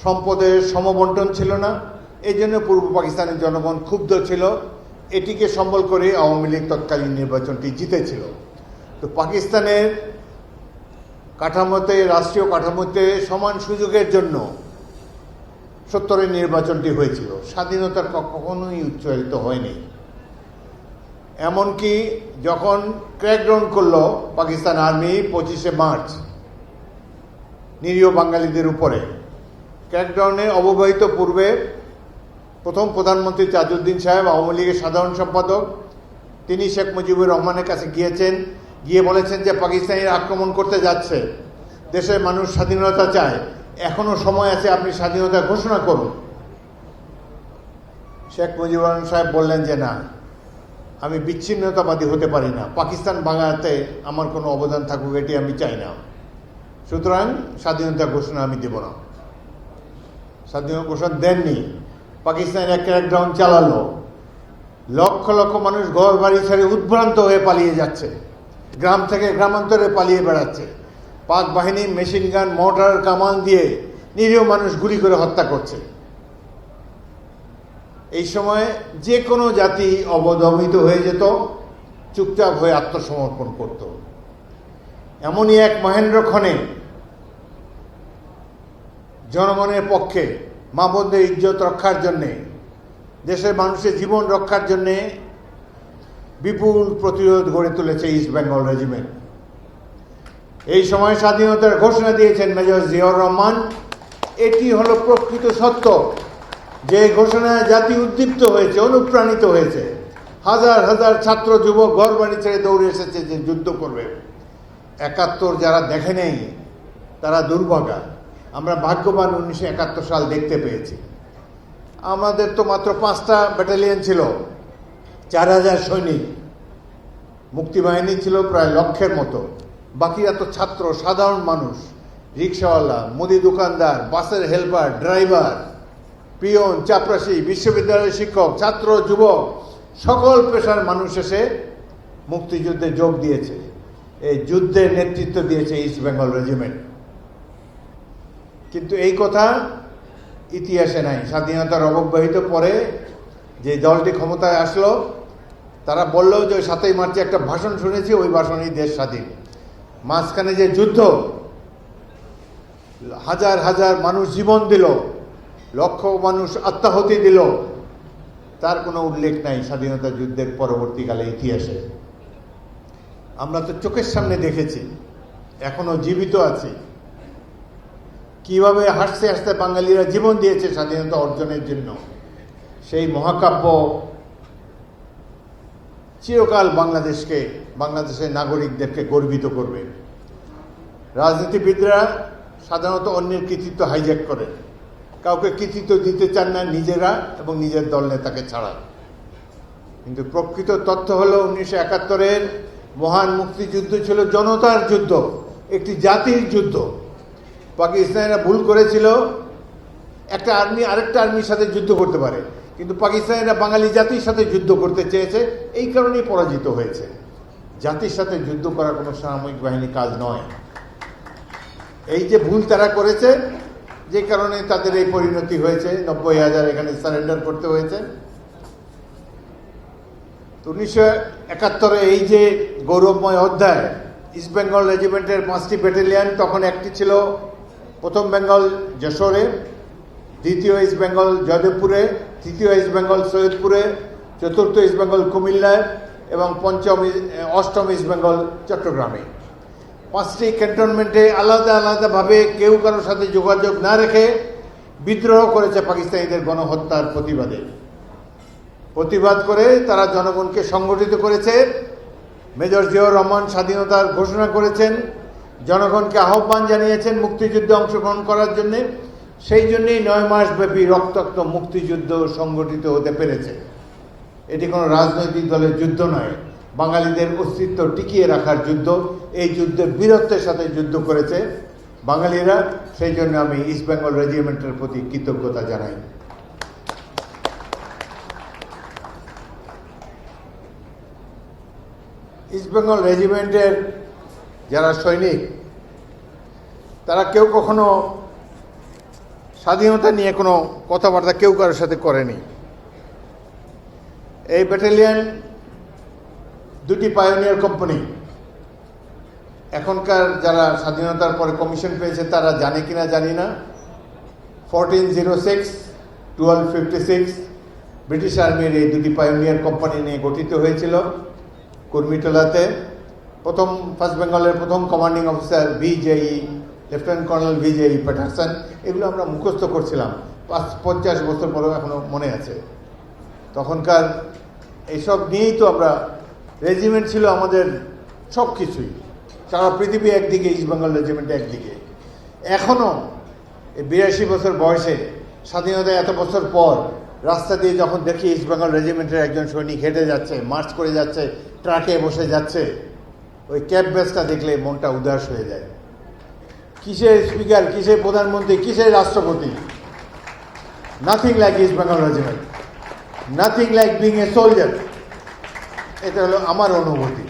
সম্পদের সমবন্টন ছিল না। এই জন্য পূর্ব পাকিস্তানের জনগণ ক্ষুব্ধ ছিল। এটিকে সম্বল করে আওয়ামী লীগ তৎকালীন নির্বাচনটি জিতেছিল। তো পাকিস্তানের কাঠামোতে, রাষ্ট্রীয় কাঠামোতে সমান সুযোগের জন্য 70-এর নির্বাচনটি হয়েছিল। স্বাধীনতার কখনোই উচ্চারিত হয়নি। এমনকি যখন ক্র্যাকডাউন করলো পাকিস্তান আর্মি 25শে মার্চ নিরীহ বাঙালিদের উপরে, ক্র্যাকডাউনের অব্যবহিত পূর্বে প্রথম প্রধানমন্ত্রী তাজউদ্দিন সাহেব, আওয়ামী লীগের সাধারণ সম্পাদক, তিনি শেখ মুজিবুর রহমানের কাছে গিয়েছেন, গিয়ে বলেছেন যে পাকিস্তানিরা আক্রমণ করতে যাচ্ছে, দেশের মানুষ স্বাধীনতা চায়, এখনো সময় আছে, আপনি স্বাধীনতা ঘোষণা করুন। শেখ মুজিবুর রহমান সাহেব বললেন যে না, আমি বিচ্ছিন্নতাবাদী হতে পারি না, পাকিস্তান ভাঙাতে আমার কোনো অবদান থাকুক এটি আমি চাই না, সুতরাং স্বাধীনতা ঘোষণা আমি দেব না। স্বাধীনতা ঘোষণা দেননি। পাকিস্তানের ক্র্যাকডাউন চালালো, লক্ষ লক্ষ মানুষ ঘর বাড়ি ছেড়ে উদ্ভ্রান্ত হয়ে পালিয়ে যাচ্ছে, গ্রাম থেকে গ্রামান্তরে পালিয়ে বেড়াচ্ছে। পাক বাহিনী মেশিন গান, মোটর, কামান দিয়ে নিরীহ মানুষ গুলি করে হত্যা করছে। এই সময় যে কোনো জাতি অবদমিত হয়ে যেত, চুপচাপ হয়ে আত্মসমর্পণ করত। এমনই এক মহেন্দ্র ক্ষণে জনগণের পক্ষে, মা বোনদের ইজ্জত রক্ষার জন্যে, দেশের মানুষের জীবন রক্ষার জন্যে বিপুল প্রতিরোধ গড়ে তুলেছে ইস্ট বেঙ্গল রেজিমেন্ট। এই সময় স্বাধীনতার ঘোষণা দিয়েছেন মেজর জিয়াউর রহমান। এটি হলো প্রকৃত সত্য, যে ঘোষণায় জাতি উদ্দীপ্ত হয়েছে, অনুপ্রাণিত হয়েছে। হাজার হাজার ছাত্র যুবক ঘর বাড়ি ছেড়ে দৌড়ে এসেছে যে যুদ্ধ করবে। 71 যারা দেখে নেই তারা দুর্ভাগা। আমরা ভাগ্যবান 1971 সাল দেখতে পেয়েছি। আমাদের তো মাত্র 5টা ব্যাটালিয়ন ছিল, 4000 সৈনিক, মুক্তিবাহিনী ছিল প্রায় লক্ষের মতো। বাকিরা তো ছাত্র, সাধারণ মানুষ, রিক্সাওয়ালা, মুদি দোকানদার, বাসের হেল্পার, ড্রাইভার, পিয়ন, চাপরাশি, বিশ্ববিদ্যালয়ের শিক্ষক, ছাত্র, যুবক, সকল পেশার মানুষ এসে মুক্তিযুদ্ধে যোগ দিয়েছে। এই যুদ্ধের নেতৃত্ব দিয়েছে ইস্ট বেঙ্গল রেজিমেন্ট। কিন্তু এই কথা ইতিহাসে নাই। স্বাধীনতার অব্যবহিত পরে যে দলটি ক্ষমতায় আসলো, তারা বললো যে 7ই মার্চে একটা ভাষণ শুনেছি, ওই ভাষণেই দেশ স্বাধীন। মাঝখানে যে যুদ্ধ, হাজার হাজার মানুষ জীবন দিল, লক্ষ মানুষ আত্মাহুতি দিল, তার কোনো উল্লেখ নাই স্বাধীনতা যুদ্ধের পরবর্তীকালে ইতিহাসে। আমরা তো চোখের সামনে দেখেছি, এখনো জীবিত আছি, কিভাবে হাসতে হাসতে বাঙালিরা জীবন দিয়েছে স্বাধীনতা অর্জনের জন্য। সেই মহাকাব্য চিরকাল বাংলাদেশের নাগরিকদেরকে গর্বিত করবে। রাজনীতিবিদরা সাধারণত অন্যের কৃতিত্ব হাইজ্যাক করে, কাউকে কৃতিত্ব দিতে চান না নিজেরা এবং নিজের দল নেতাকে ছাড়া। কিন্তু প্রকৃত তথ্য হলো 1971-এর মহান মুক্তিযুদ্ধ ছিল জনতার যুদ্ধ, একটি জাতির যুদ্ধ। পাকিস্তানিরা ভুল করেছিল, একটা আর্মি আরেকটা আর্মির সাথে যুদ্ধ করতে পারে, কিন্তু পাকিস্তানিরা বাঙালি জাতির সাথে যুদ্ধ করতে চেয়েছে, এই কারণেই পরাজিত হয়েছে। জাতির সাথে যুদ্ধ করা কোনো সামরিক বাহিনী কাজ নয়। এই যে ভুল তারা করেছে, যে কারণে তাদের এই পরিণতি হয়েছে, 90,000 এখানে সারেন্ডার করতে হয়েছে। 1971-এ এই যে গৌরবময় অধ্যায়, ইস্ট বেঙ্গল রেজিমেন্টের 5টি ব্যাটালিয়ন, তখন একটি ছিল প্রথম বেঙ্গল যশোরে, দ্বিতীয় ইস্ট বেঙ্গল জয়দেবপুরে, তৃতীয় ইস্ট বেঙ্গল সৈয়দপুরে, চতুর্থ ইস্ট বেঙ্গল কুমিল্লায় এবং অষ্টম ইস্ট বেঙ্গল চট্টগ্রামে। 5টি ক্যান্টনমেন্টে আলাদা আলাদাভাবে কেউ কারোর সাথে যোগাযোগ না রেখে বিদ্রোহ করেছে পাকিস্তানিদের গণহত্যার প্রতিবাদ করে তারা জনগণকে সংগঠিত করেছে। মেজর জিয়াউর রহমান স্বাধীনতার ঘোষণা করেছেন, জনগণকে আহ্বান জানিয়েছেন মুক্তিযুদ্ধে অংশগ্রহণ করার জন্যে। সেই জন্যেই 9 মাস ব্যাপী রক্তাক্ত মুক্তিযুদ্ধ সংগঠিত হতে পেরেছে। এটি কোনো রাজনৈতিক দলের যুদ্ধ নয়, বাঙালিদের অস্তিত্ব টিকিয়ে রাখার যুদ্ধ। এই যুদ্ধে বীরত্বের সাথে যুদ্ধ করেছে বাঙালিরা। সেই জন্য আমি ইস্ট বেঙ্গল রেজিমেন্টের প্রতি কৃতজ্ঞতা জানাই। ইস্ট বেঙ্গল রেজিমেন্টের যারা সৈনিক, তারা কেউ কখনো স্বাধীনতা নিয়ে কোনো কথাবার্তা কেউ কারোর সাথে করেনি। এই ব্যাটালিয়ন দুটি পায়োনিয়ার কোম্পানি। এখনকার যারা স্বাধীনতার পরে কমিশন পেয়েছে তারা জানে কিনা জানি না, 1406, 1256 ব্রিটিশ আর্মির এই দুটি পায়োনিয়ার কোম্পানি নিয়ে গঠিত হয়েছিল কুর্মিটোলাতে। ফার্স্ট বেঙ্গলের প্রথম commanding officer VJE, lieutenant colonel VJE Patterson. এগুলো আমরা মুখস্থ করছিলাম, 50 বছর পরেও এখনো মনে আছে। তখনকার এইসব নিয়েই তো আমরা, রেজিমেন্ট ছিল আমাদের সব কিছুই। সারা পৃথিবী একদিকে, ইস্ট বেঙ্গল রেজিমেন্ট একদিকে। এখনও এই 82 বছর বয়সে, স্বাধীনতা এত বছর পর, রাস্তা দিয়ে যখন দেখি ইস্ট বেঙ্গল রেজিমেন্টের একজন সৈনিক হেঁটে যাচ্ছে, মার্চ করে যাচ্ছে, ট্রাকে বসে যাচ্ছে, ওই ক্যাব ব্যাচটা দেখলে মনটা উদাস হয়ে যায়। কিসের স্পিকার, কিসের প্রধানমন্ত্রী, কিসের রাষ্ট্রপতি, nothing like east Bengal regiment, nothing like being a soldier. এটা হলো আমার অনুভূতি।